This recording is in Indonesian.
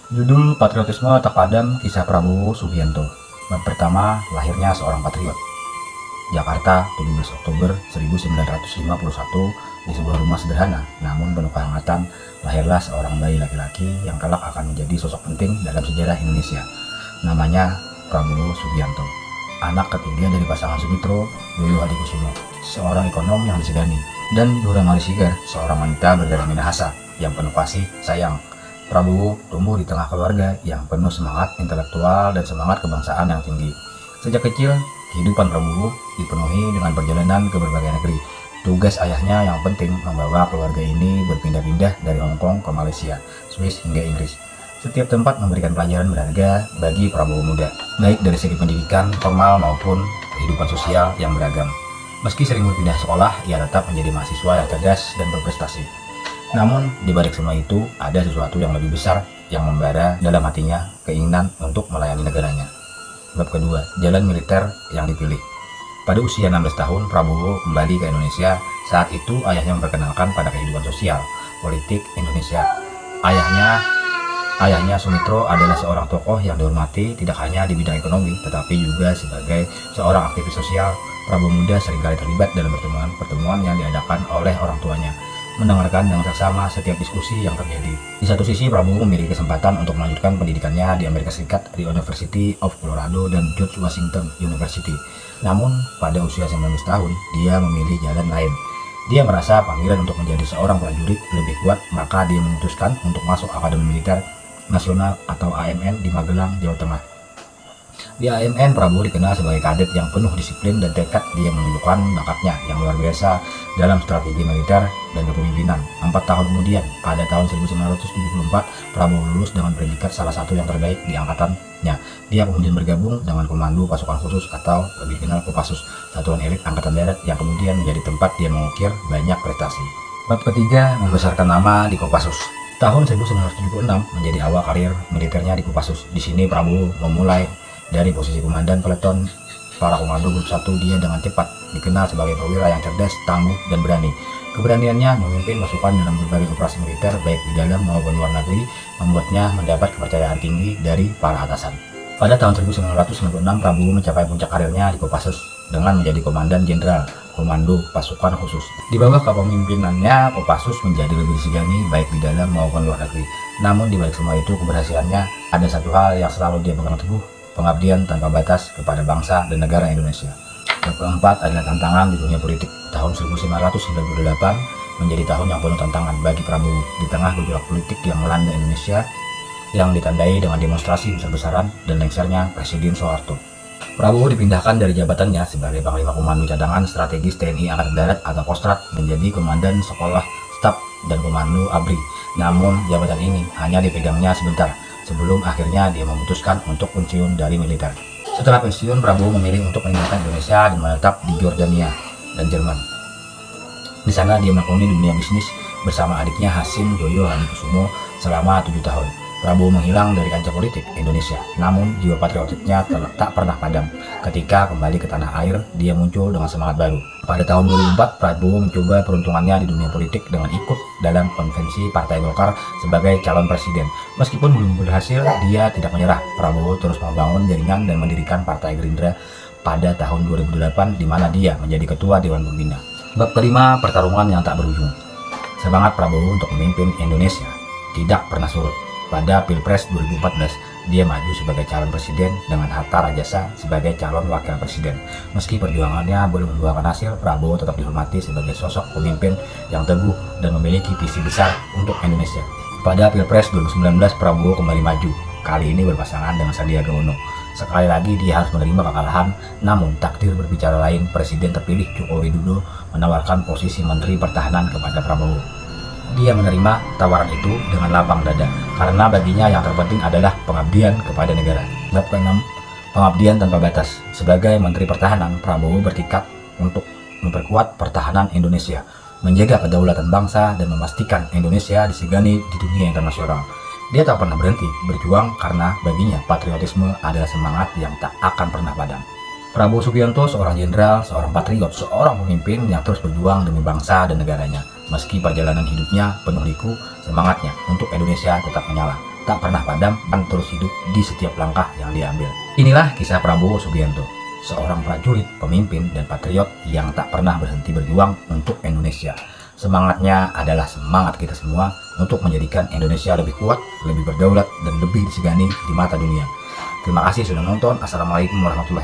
Judul Patriotisme Tak Padam, Kisah Prabowo Subianto. Bab pertama, lahirnya seorang patriot. Jakarta, 17 Oktober 1951, di sebuah rumah sederhana namun penuh kehangatan, lahirlah seorang bayi laki-laki yang kelak akan menjadi sosok penting dalam sejarah Indonesia. Namanya Prabowo Subianto, anak ketiga dari pasangan Sumitro Yoyo Hadikusumo, seorang ekonom yang disegani, dan Dora Malisigar, seorang wanita berdarah Minahasa yang penuh kasih sayang. Prabowo tumbuh di tengah keluarga yang penuh semangat intelektual dan semangat kebangsaan yang tinggi. Sejak kecil, kehidupan Prabowo dipenuhi dengan perjalanan ke berbagai negeri. Tugas ayahnya yang penting membawa keluarga ini berpindah-pindah dari Hong Kong ke Malaysia, Swiss hingga Inggris. Setiap tempat memberikan pelajaran berharga bagi Prabowo muda, baik dari segi pendidikan formal maupun kehidupan sosial yang beragam. Meski sering berpindah sekolah, ia tetap menjadi mahasiswa yang cerdas dan berprestasi. Namun, di balik semua itu, ada sesuatu yang lebih besar yang membara dalam hatinya, keinginan untuk melayani negaranya. Bab kedua, jalan militer yang dipilih. Pada usia 16 tahun, Prabowo kembali ke Indonesia. Saat itu, ayahnya memperkenalkan pada kehidupan sosial, politik Indonesia. Ayahnya Sumitro adalah seorang tokoh yang dihormati tidak hanya di bidang ekonomi, tetapi juga sebagai seorang aktivis sosial. Prabowo muda seringkali terlibat dalam pertemuan yang diadakan oleh orang tuanya, mendengarkan dengan seksama setiap diskusi yang terjadi. Di satu sisi, Prabowo memiliki kesempatan untuk melanjutkan pendidikannya di Amerika Serikat di University of Colorado dan George Washington University. Namun, pada usia 19 tahun, dia memilih jalan lain. Dia merasa panggilan untuk menjadi seorang prajurit lebih kuat, maka dia memutuskan untuk masuk Akademi Militer Nasional atau AMN di Magelang, Jawa Tengah. Di AMN, Prabowo dikenal sebagai kadet yang penuh disiplin dan tekad. Dia menunjukkan bakatnya yang luar biasa dalam strategi militer dan kepemimpinan. 4 tahun kemudian, pada tahun 1974, Prabowo lulus dengan predikat salah satu yang terbaik di angkatannya. Dia kemudian bergabung dengan Komando Pasukan Khusus atau lebih dikenal Kopassus, satuan elit Angkatan Darat yang kemudian menjadi tempat dia mengukir banyak prestasi. Bab ketiga, membesarkan nama di Kopassus. Tahun 1976 menjadi awal karir militernya di Kopassus. Di sini Prabowo memulai dari posisi komandan peleton para komando grup 1. Dia dengan cepat dikenal sebagai perwira yang cerdas, tangguh, dan berani. Keberaniannya memimpin pasukan dalam berbagai operasi militer baik di dalam maupun luar negeri membuatnya mendapat kepercayaan tinggi dari para atasan. Pada tahun 1996, Prabowo mencapai puncak karirnya di Kopassus dengan menjadi Komandan Jenderal Komando Pasukan Khusus. Di bawah kepemimpinannya, Kopassus menjadi lebih disegani baik di dalam maupun luar negeri. Namun di balik semua itu, keberhasilannya ada satu hal yang selalu dia pegang teguh: pengabdian tanpa batas kepada bangsa dan negara Indonesia. Yang keempat adalah tantangan di dunia politik. Tahun 1998 menjadi tahun yang penuh tantangan bagi Prabowo di tengah gejolak politik yang melanda Indonesia yang ditandai dengan demonstrasi besar-besaran dan lengsernya Presiden Soeharto. Prabowo dipindahkan dari jabatannya sebagai Panglima Komando Cadangan Strategis TNI Angkatan Darat atau Kostrad menjadi Komandan Sekolah Staf dan Komando ABRI. Namun jabatan ini hanya dipegangnya sebentar, sebelum akhirnya dia memutuskan untuk pensiun dari militer. Setelah pensiun, Prabowo memilih untuk meninggalkan Indonesia dan menetap di Jordania dan Jerman. Di sana dia menekuni dunia bisnis bersama adiknya Hasim Yoyo Hadikusumo selama 7 tahun. Prabowo menghilang dari kancah politik Indonesia, namun jiwa patriotiknya tak pernah padam. Ketika kembali ke tanah air, dia muncul dengan semangat baru. Pada tahun 2004, Prabowo mencoba peruntungannya di dunia politik dengan ikut dalam konvensi Partai Golkar sebagai calon presiden. Meskipun belum berhasil, dia tidak menyerah. Prabowo terus membangun jaringan dan mendirikan Partai Gerindra pada tahun 2008, di mana dia menjadi ketua Dewan Pembina. Bab kelima, pertarungan yang tak berujung. Semangat Prabowo untuk memimpin Indonesia tidak pernah surut. Pada Pilpres 2014, dia maju sebagai calon presiden dengan Hatta Rajasa sebagai calon wakil presiden. Meski perjuangannya belum membuahkan hasil, Prabowo tetap dihormati sebagai sosok pemimpin yang teguh dan memiliki visi besar untuk Indonesia. Pada Pilpres 2019, Prabowo kembali maju, kali ini berpasangan dengan Sandiaga Uno. Sekali lagi dia harus menerima kekalahan, namun takdir berbicara lain. Presiden terpilih Joko Widodo menawarkan posisi Menteri Pertahanan kepada Prabowo. Dia menerima tawaran itu dengan lapang dada, karena baginya yang terpenting adalah pengabdian kepada negara. Bab ke-6, pengabdian tanpa batas. Sebagai Menteri Pertahanan, Prabowo bertekad untuk memperkuat pertahanan Indonesia, menjaga kedaulatan bangsa, dan memastikan Indonesia disegani di dunia internasional. Dia tak pernah berhenti berjuang karena baginya patriotisme adalah semangat yang tak akan pernah padam. Prabowo Subianto seorang jenderal, seorang patriot, seorang pemimpin yang terus berjuang demi bangsa dan negaranya. Meski perjalanan hidupnya penuh liku, semangatnya untuk Indonesia tetap menyala. tak pernah padam dan terus hidup di setiap langkah yang diambil. Inilah kisah Prabowo Subianto, seorang prajurit, pemimpin, dan patriot yang tak pernah berhenti berjuang untuk Indonesia. Semangatnya adalah semangat kita semua untuk menjadikan Indonesia lebih kuat, lebih berdaulat, dan lebih disegani di mata dunia. Terima kasih sudah nonton. Assalamualaikum warahmatullahi wabarakatuh.